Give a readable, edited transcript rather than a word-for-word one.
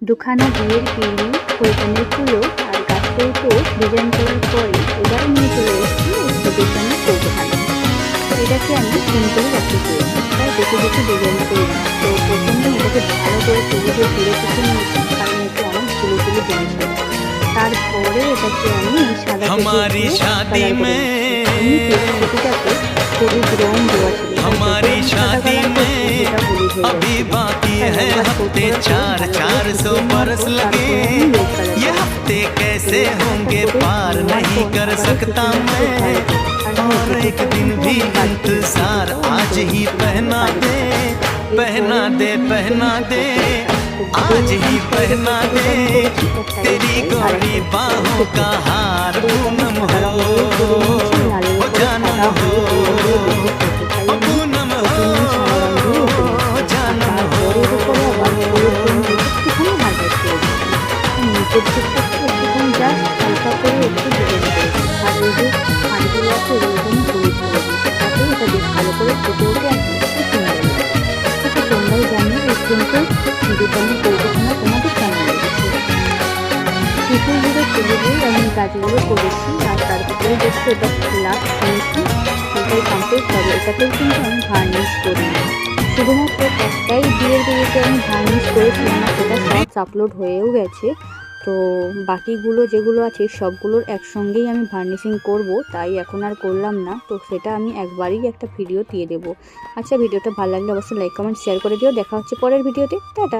দুখানা বিয়ের পিঁড়ি, ওইখানের ফুলো আর গাছের উপর ডিজাইন করার পরে এবারে নিয়ে চলে এসেছি ছবির জন্য কৌটোখানা। এটাকে আমি সিম্পল রাখতে চেয়েছি, তাই দেখে দেখে ডিজাইন করি। তো প্রথমে এটাকে ভালো করে ছবি দিয়ে ধীরে কিছু নিয়েছি, কারণ এতে অনেক ধুলো ধুলো জমেছে। তারপরে এটাকে আমি সাদা ছবিটাকে হলুদ রং দেওয়া ছিল। हमारी शादी में अभी बाकी है हफ्ते 400 बरस लगे। ये हफ्ते कैसे होंगे पार नहीं कर सकता मैं, और एक दिन भी इंतजार आज ही पहना दे, पहना दे, पहना दे, आज ही पहना दे। तेरी गोरी बाहों का हार पूनम हो, जानम हो, पूनम हो, जानम हो। আমি কাজগুলো করেছি আর তারপরে দেখছি এটা লাস্ট ফিনিশিং, এটাই কমপ্লিট হবে। এটাতেও কিন্তু আমি ভার্নিশ করি, শুধুমাত্র একটাই বিয়ের বিয়েতে আমি ভার্নিশ করেছিলাম না, সেটা শর্টস আপলোড হয়েও গেছে। তো বাকিগুলো যেগুলো আছে সবগুলোর একসঙ্গেই আমি ভার্নিশিং করব, তাই এখন আর করলাম না। তো সেটা আমি একবারই একটা ভিডিও দিয়ে দেবো। আচ্ছা, ভিডিওটা ভালো লাগলে অবশ্যই লাইক কমেন্ট শেয়ার করে দিও। দেখা হচ্ছে পরের ভিডিওতে। টাটা।